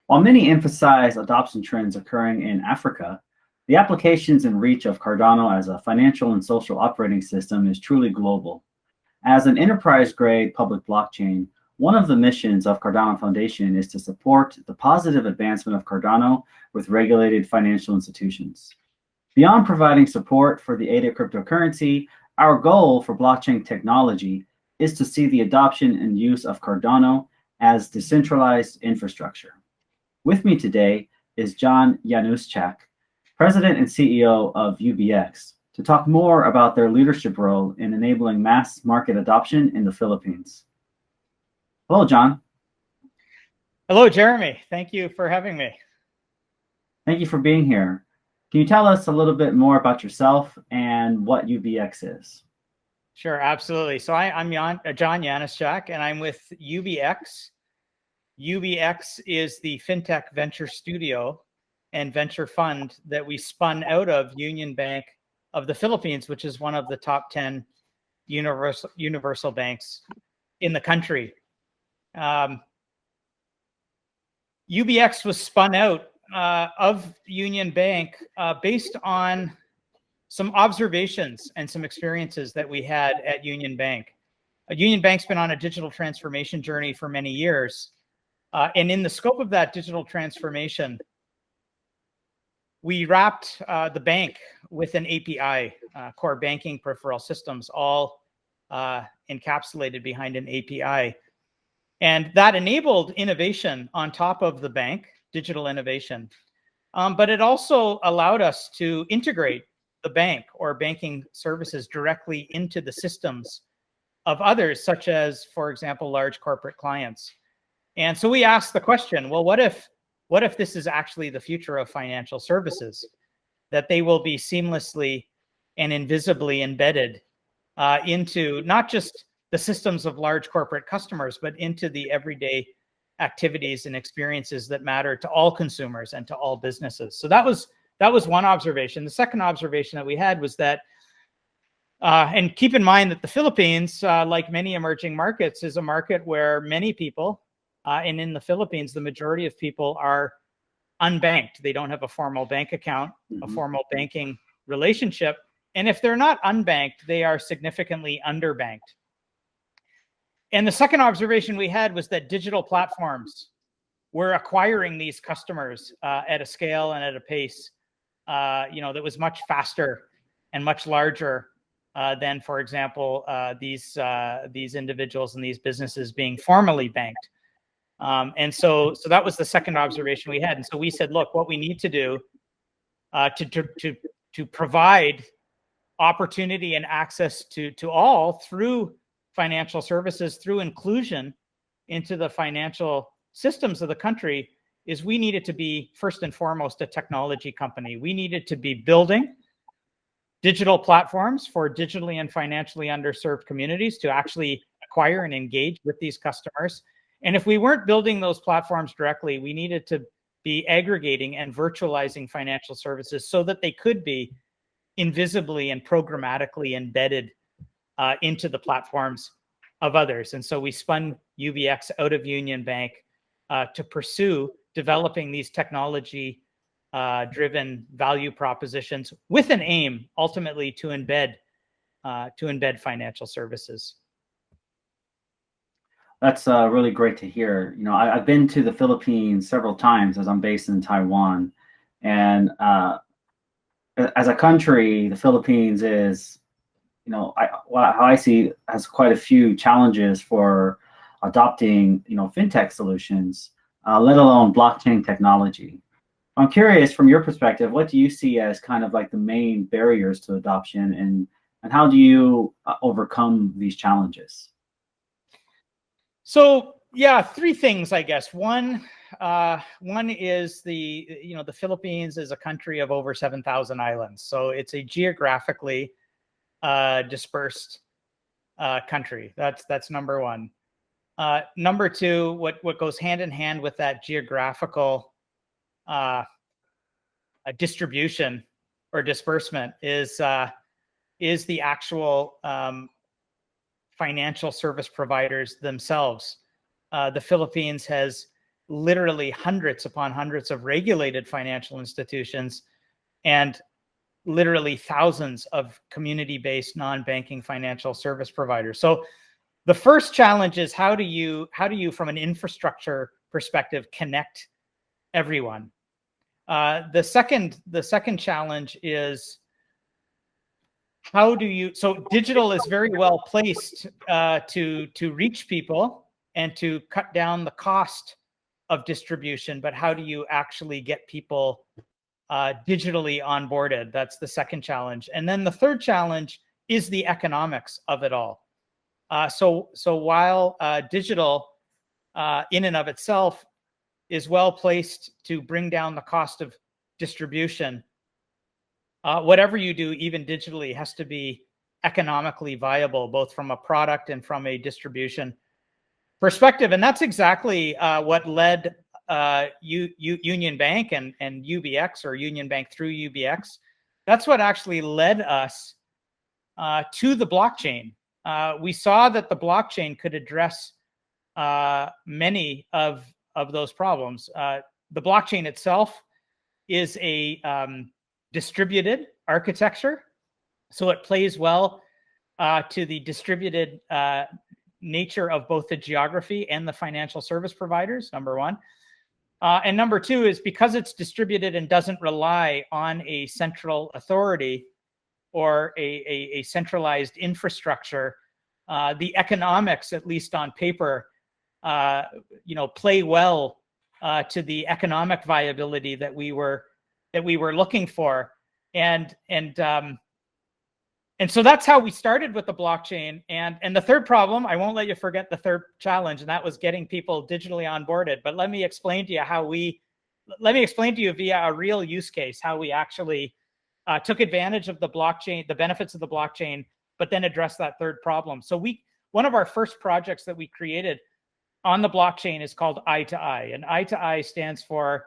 While many emphasize adoption trends occurring in Africa, the applications and reach of Cardano as a financial and social operating system is truly global. As an enterprise-grade public blockchain, one of the missions of Cardano Foundation is to support the positive advancement of Cardano with regulated financial institutions. Beyond providing support for the ADA cryptocurrency, our goal for blockchain technology is to see the adoption and use of Cardano as decentralized infrastructure. With me today is John Januszczak, President and CEO of UBX, to talk more about their leadership role in enabling mass market adoption in the Philippines. Hello, John. Hello, Jeremy. Thank you for having me. Thank you for being here. Can you tell us a little bit more about yourself and what UBX is? Sure, absolutely. So I'm John Januszczak, and I'm with UBX. UBX is the fintech venture studio and venture fund that we spun out of UnionBank of the Philippines, which is one of the top 10 universal banks in the country. UBX was spun out of UnionBank based on some observations and some experiences that we had at UnionBank. UnionBank's been on a digital transformation journey for many years. And in the scope of that digital transformation, we wrapped the bank with an API, core banking peripheral systems, all encapsulated behind an API. And that enabled innovation on top of the bank, digital innovation. But it also allowed us to integrate the bank or banking services directly into the systems of others, such as, for example, large corporate clients. And so we asked the question, well, what if this is actually the future of financial services, that they will be seamlessly and invisibly embedded into not just the systems of large corporate customers, but into the everyday activities and experiences that matter to all consumers and to all businesses. So that was one observation. The second observation that we had was that, and keep in mind that the Philippines, like many emerging markets, is a market where many people, and in the Philippines, the majority of people are unbanked. They don't have a formal bank account, a formal banking relationship. And if they're not unbanked, they are significantly underbanked. And the second observation we had was that digital platforms were acquiring these customers at a scale and at a pace, that was much faster and much larger than, for example, these individuals and these businesses being formally banked. And so that was the second observation we had. And so we said, look, what we need to do to provide opportunity and access to all through financial services, through inclusion into the financial systems of the country, is we needed to be first and foremost a technology company. We needed to be building digital platforms for digitally and financially underserved communities to actually acquire and engage with these customers. And if we weren't building those platforms directly, we needed to be aggregating and virtualizing financial services so that they could be invisibly and programmatically embedded into the platforms of others. And so we spun UBX out of UnionBank to pursue developing these technology driven value propositions with an aim ultimately to embed financial services. That's really great to hear. I've been to the Philippines several times as I'm based in Taiwan. And as a country, the Philippines is, how I see, has quite a few challenges for adopting, fintech solutions, let alone blockchain technology. I'm curious, from your perspective, what do you see as kind of like the main barriers to adoption, and how do you overcome these challenges? So yeah, three things, I guess. One is the Philippines is a country of over 7,000 islands. So it's a geographically dispersed country. That's number one. Number two, what goes hand in hand with that geographical distribution or disbursement is the actual financial service providers themselves. The Philippines has literally hundreds upon hundreds of regulated financial institutions and literally thousands of community-based non-banking financial service providers. So the first challenge is how do you, from an infrastructure perspective, connect everyone? The second challenge is how do you, so digital is very well placed to reach people and to cut down the cost of distribution, but how do you actually get people digitally onboarded? That's the second challenge. And then the third challenge is the economics of it all. So while digital in and of itself is well placed to bring down the cost of distribution, whatever you do, even digitally, has to be economically viable, both from a product and from a distribution perspective. And that's exactly what led UnionBank and UBX, or UnionBank through UBX. That's what actually led us to the blockchain. We saw that the blockchain could address many of those problems. The blockchain itself is a distributed architecture, so it plays well to the distributed nature of both the geography and the financial service providers, number one. And number two is because it's distributed and doesn't rely on a central authority or a centralized infrastructure, the economics, at least on paper, play well to the economic viability that we were looking for. And so that's how we started with the blockchain. And the third problem, I won't let you forget the third challenge, and that was getting people digitally onboarded. But let me explain to you via a real use case how we actually took advantage of the blockchain, the benefits of the blockchain, but then addressed that third problem. So one of our first projects that we created on the blockchain is called I2I, and I2I stands for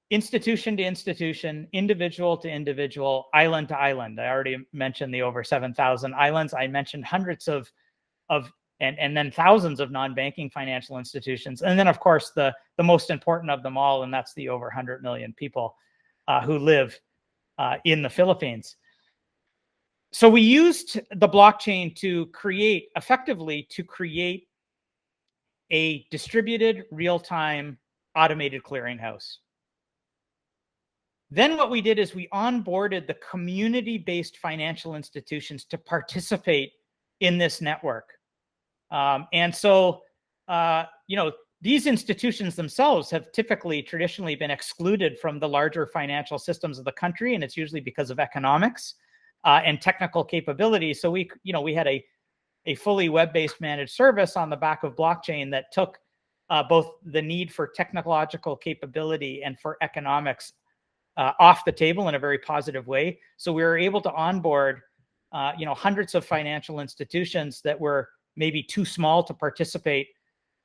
institution to institution, individual to individual, island to island. I already mentioned the over 7,000 islands. I mentioned hundreds and then thousands of non-banking financial institutions. And then, of course, the most important of them all, and that's the over 100 million people who live in the Philippines. So we used the blockchain to create a distributed real-time automated clearinghouse. Then what we did is we onboarded the community-based financial institutions to participate in this network. And so, these institutions themselves have traditionally been excluded from the larger financial systems of the country, and it's usually because of economics and technical capability. So we had a fully web-based managed service on the back of blockchain that took both the need for technological capability and for economics off the table in a very positive way. So we were able to onboard, hundreds of financial institutions that were maybe too small to participate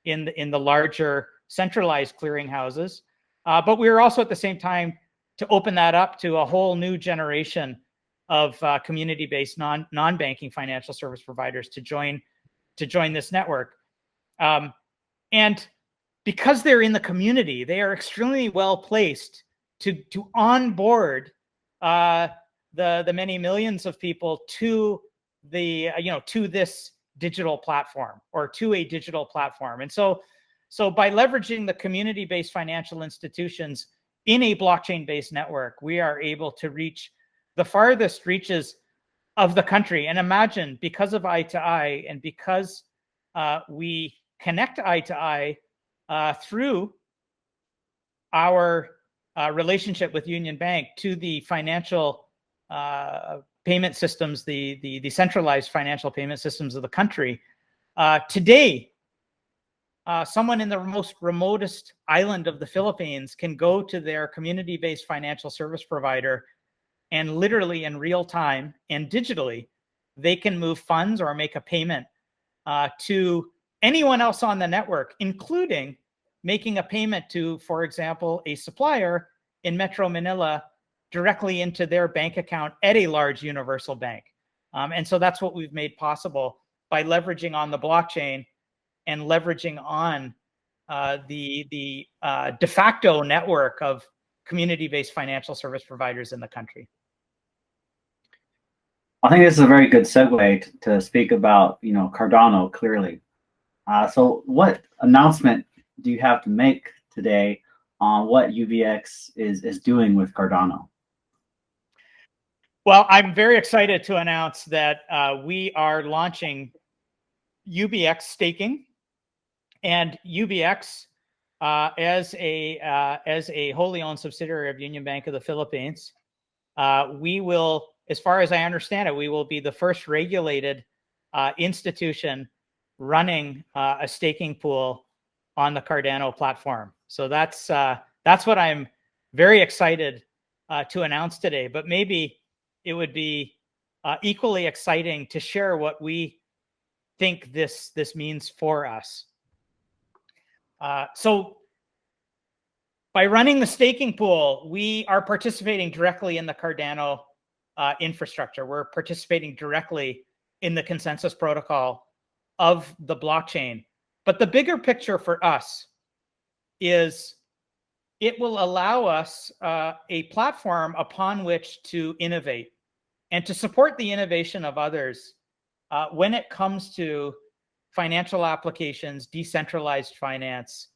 in the larger centralized clearinghouses. But we were also at the same time to open that up to a whole new generation of community-based non-banking financial service providers to join this network. And because they're in the community, they are extremely well placed to onboard the many millions of people to to this digital platform, or to a digital platform. And so by leveraging the community-based financial institutions in a blockchain-based network, we are able to reach the farthest reaches of the country. And imagine, because of I2I and because we connect I2I through our relationship with UnionBank to the financial payment systems, the centralized financial payment systems of the country. Today, someone in the most remotest island of the Philippines can go to their community-based financial service provider, and literally in real time and digitally, they can move funds or make a payment to anyone else on the network, including making a payment to, for example, a supplier in Metro Manila directly into their bank account at a large universal bank. And so that's what we've made possible by leveraging on the blockchain and leveraging on the de facto network of community-based financial service providers in the country. I think this is a very good segue to speak about, Cardano clearly. So what announcement do you have to make today on what UBX is doing with Cardano? Well, I'm very excited to announce that we are launching UBX staking, and UBX as a wholly owned subsidiary of UnionBank of the Philippines. We will, as far as I understand it, we will be the first regulated institution running a staking pool on the Cardano platform. So that's what I'm very excited to announce today. But maybe it would be equally exciting to share what we think this means for us. So by running the staking pool, we are participating directly in the Cardano infrastructure. We're participating directly in the consensus protocol of the blockchain. But the bigger picture for us is it will allow us a platform upon which to innovate and to support the innovation of others when it comes to financial applications, decentralized finance,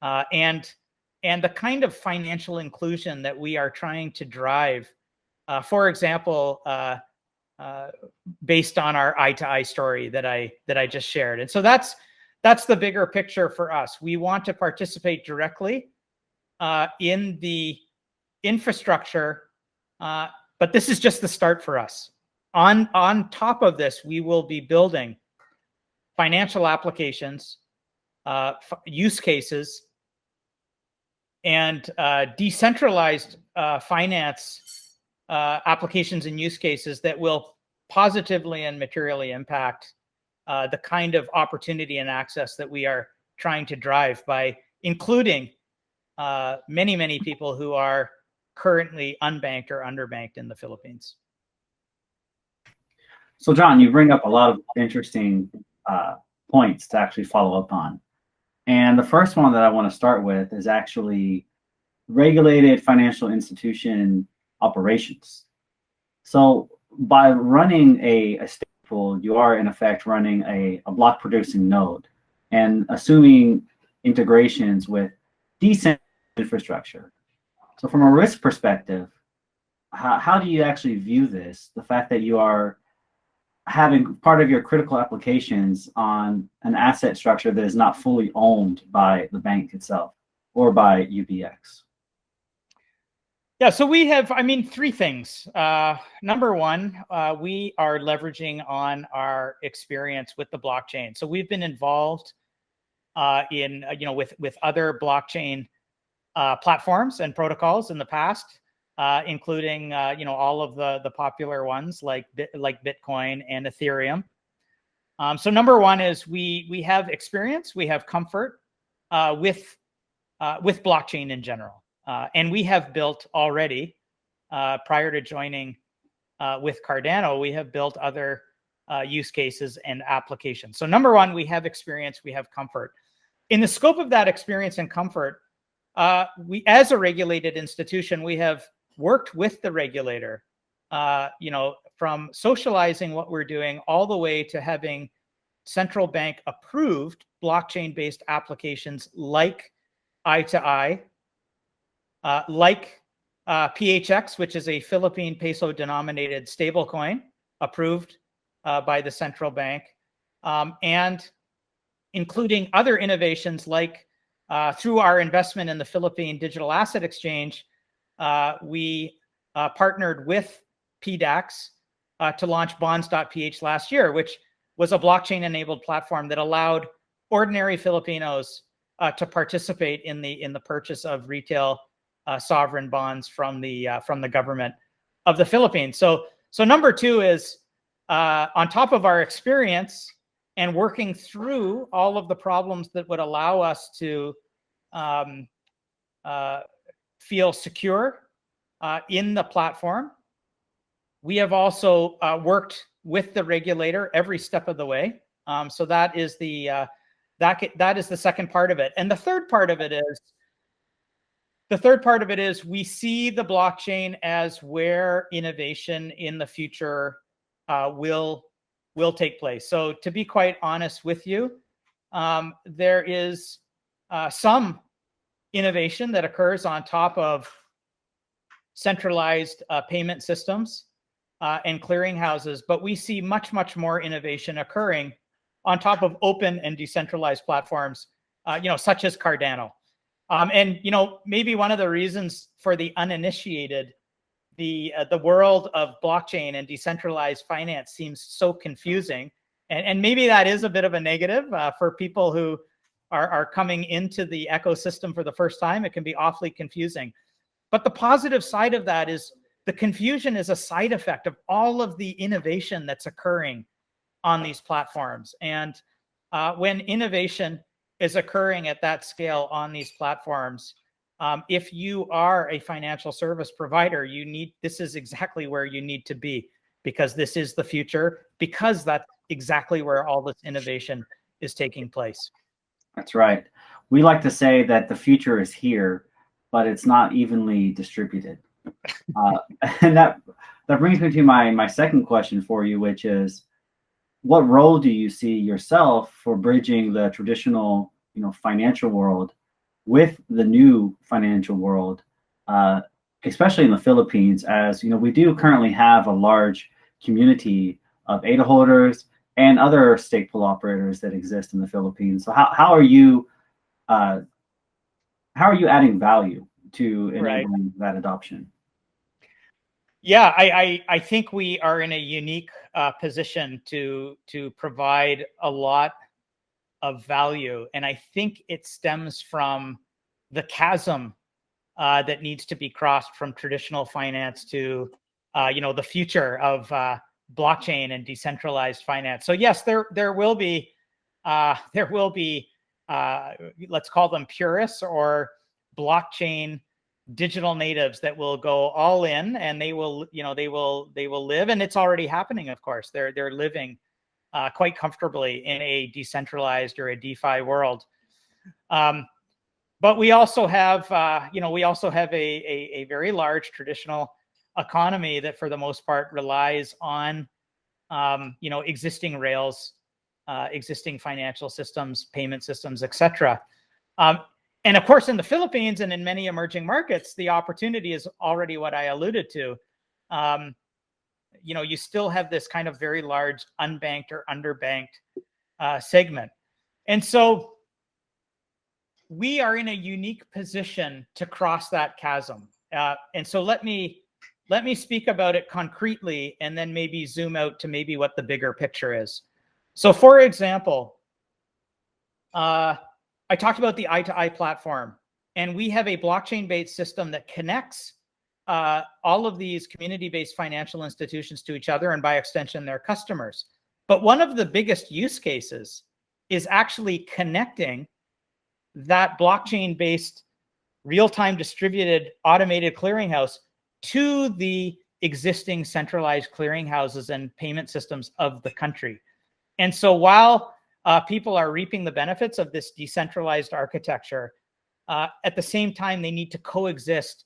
and the kind of financial inclusion that we are trying to drive. For example, based on our eye-to-eye story that I just shared. And so that's the bigger picture for us. We want to participate directly in the infrastructure, but this is just the start for us. On top of this, we will be building financial applications, use cases, and decentralized finance applications and use cases that will positively and materially impact the kind of opportunity and access that we are trying to drive by including many, many people who are currently unbanked or underbanked in the Philippines. So John, you bring up a lot of interesting points to actually follow up on. And the first one that I want to start with is actually regulated financial institution operations. So by running a stake pool, you are in effect running a block producing node and assuming integrations with decent infrastructure. So from a risk perspective, how do you actually view this? The fact that you are having part of your critical applications on an asset structure that is not fully owned by the bank itself or by UBX? Yeah, so we have, three things. Number one, we are leveraging on our experience with the blockchain. So we've been involved in, with other blockchain platforms and protocols in the past, including, all of the popular ones like Bitcoin and Ethereum. So number one is we have experience, we have comfort with blockchain in general. And we have built already, prior to joining with Cardano, we have built other use cases and applications. So number one, we have experience, we have comfort. In the scope of that experience and comfort, we, as a regulated institution, we have worked with the regulator, from socializing what we're doing all the way to having central bank approved blockchain-based applications like Eye-to-Eye, like PHX, which is a Philippine peso denominated stablecoin approved by the central bank, and including other innovations like through our investment in the Philippine Digital Asset Exchange, we partnered with PDAX to launch bonds.ph last year, which was a blockchain-enabled platform that allowed ordinary Filipinos to participate in the purchase of retail sovereign bonds from the government of the Philippines. So number two is on top of our experience and working through all of the problems that would allow us to feel secure in the platform, we have also worked with the regulator every step of the way. So that is the that is the second part of it. And the third part of it is we see the blockchain as where innovation in the future will take place. So to be quite honest with you, there is some innovation that occurs on top of centralized payment systems and clearinghouses, but we see much, much more innovation occurring on top of open and decentralized platforms, such as Cardano. And maybe one of the reasons for the uninitiated, the world of blockchain and decentralized finance seems so confusing, and maybe that is a bit of a negative for people who are coming into the ecosystem for the first time. It can be awfully confusing. But the positive side of that is the confusion is a side effect of all of the innovation that's occurring on these platforms. And when innovation is occurring at that scale on these platforms, if you are a financial service provider, this is exactly where you need to be, because this is the future, because that's exactly where all this innovation is taking place. That's right. We like to say that the future is here, but it's not evenly distributed. And that brings me to my second question for you, which is, what role do you see yourself for bridging the traditional, financial world with the new financial world, especially in the Philippines, as we do currently have a large community of ADA holders and other stake pool operators that exist in the Philippines. So how are you adding value to enabling that adoption? Yeah, I think we are in a unique position to provide a lot of value, and I think it stems from the chasm that needs to be crossed from traditional finance to the future of blockchain and decentralized finance. So yes, there will be let's call them purists or blockchain digital natives that will go all in, and they will live, and it's already happening. Of course, they're living quite comfortably in a decentralized or a DeFi world. But we also have a very large traditional economy that, for the most part, relies on existing rails, existing financial systems, payment systems, etc. And of course, in the Philippines and in many emerging markets, the opportunity is already what I alluded to. You still have this kind of very large unbanked or underbanked segment. And so we are in a unique position to cross that chasm. And so let me speak about it concretely, and then maybe zoom out to maybe what the bigger picture is. So for example, I talked about the eye-to-eye platform, and we have a blockchain-based system that connects all of these community-based financial institutions to each other, and by extension, their customers. But one of the biggest use cases is actually connecting that blockchain-based, real-time distributed automated clearinghouse to the existing centralized clearinghouses and payment systems of the country. And so while people are reaping the benefits of this decentralized architecture, at the same time, they need to coexist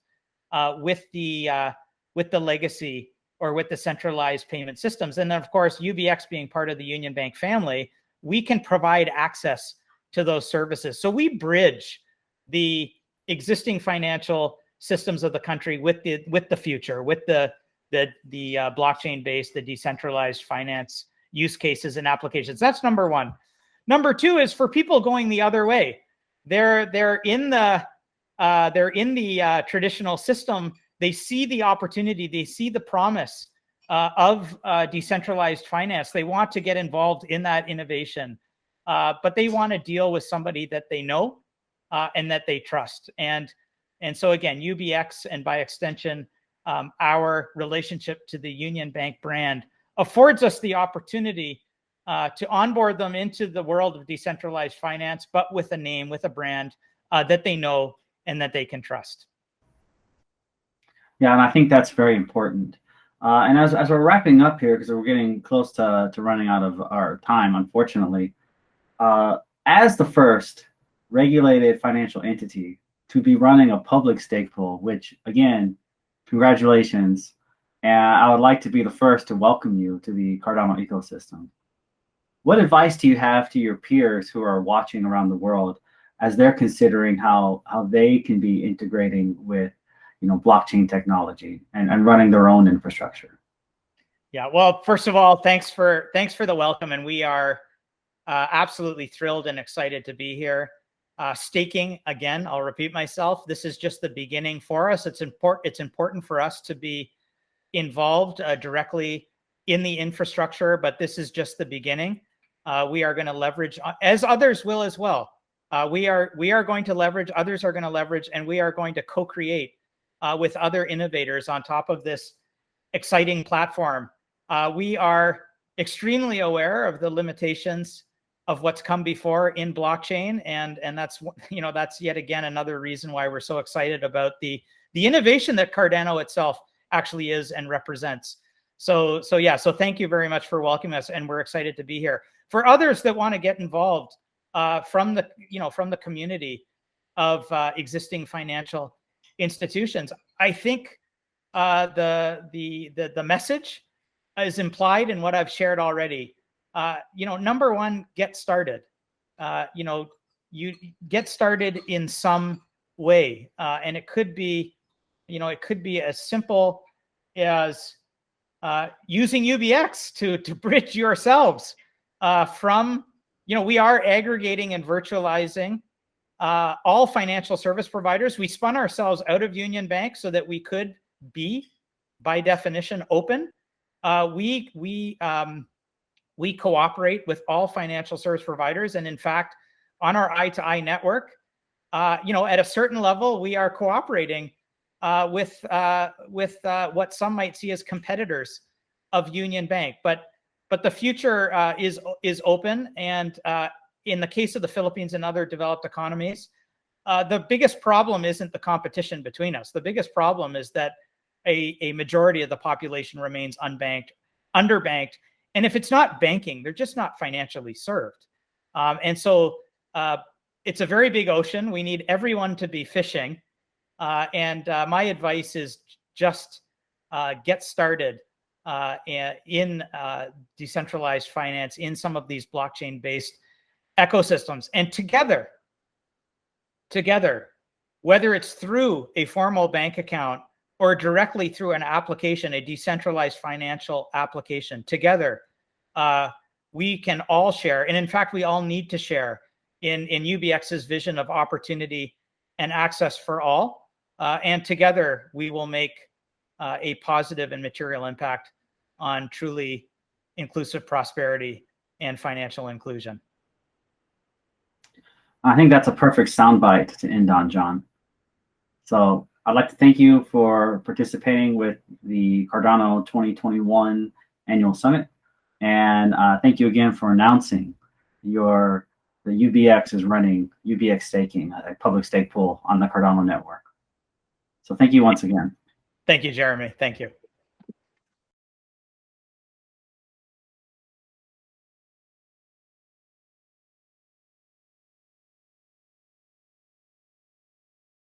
with the legacy or with the centralized payment systems. And then, of course, UBX being part of the UnionBank family, we can provide access to those services. So we bridge the existing financial systems of the country with the future, with the blockchain-based, the decentralized finance use cases and applications. That's number one. Number two is for people going the other way. They're in the traditional system. They see the opportunity. They see the promise of decentralized finance. They want to get involved in that innovation, but they want to deal with somebody that they know and that they trust. And so again, UBX, and by extension, our relationship to the UnionBank brand, affords us the opportunity to onboard them into the world of decentralized finance, but with a name, with a brand that they know and that they can trust. Yeah, and I think that's very important. And as we're wrapping up here, because we're getting close to running out of our time, unfortunately, as the first regulated financial entity to be running a public stake pool, which again, congratulations. And I would like to be the first to welcome you to the Cardano ecosystem. What advice do you have to your peers who are watching around the world as they're considering how they can be integrating with, blockchain technology and running their own infrastructure? Yeah, well, first of all, thanks for the welcome, and we are absolutely thrilled and excited to be here. Staking, again, I'll repeat myself, this is just the beginning for us. It's important for us to be involved directly in the infrastructure, but this is just the beginning. We are going to leverage, as others will as well. We are going to leverage, others are going to leverage, and we are going to co-create with other innovators on top of this exciting platform. We are extremely aware of the limitations of what's come before in blockchain, and that's that's yet again another reason why we're so excited about the innovation that Cardano itself actually is and represents. So thank you very much for welcoming us, and we're excited to be here. For others that want to get involved from the community of existing financial institutions, I think the message is implied in what I've shared already. Number one, get started. You get started in some way, and it could be as simple as using UBX to bridge yourselves from. We are aggregating and virtualizing all financial service providers. We spun ourselves out of UnionBank so that we could be, by definition, open. We cooperate with all financial service providers, and in fact, on our eye-to-eye network, at a certain level, we are cooperating with what some might see as competitors of UnionBank. But the future is open, and in the case of the Philippines and other developed economies, the biggest problem isn't the competition between us. The biggest problem is that a majority of the population remains unbanked, underbanked, and if it's not banking, they're just not financially served. And so it's a very big ocean. We need everyone to be fishing. And my advice is just get started in decentralized finance, in some of these blockchain-based ecosystems. And together, whether it's through a formal bank account or directly through an application, a decentralized financial application, together, we can all share. And in fact, we all need to share in UBX's vision of opportunity and access for all. And together, we will make a positive and material impact on truly inclusive prosperity and financial inclusion. I think that's a perfect soundbite to end on, John. So I'd like to thank you for participating with the Cardano 2021 Annual Summit. And thank you again for announcing the UBX is running UBX staking, a public stake pool on the Cardano network. So thank you once again. Thank you, Jeremy. Thank you.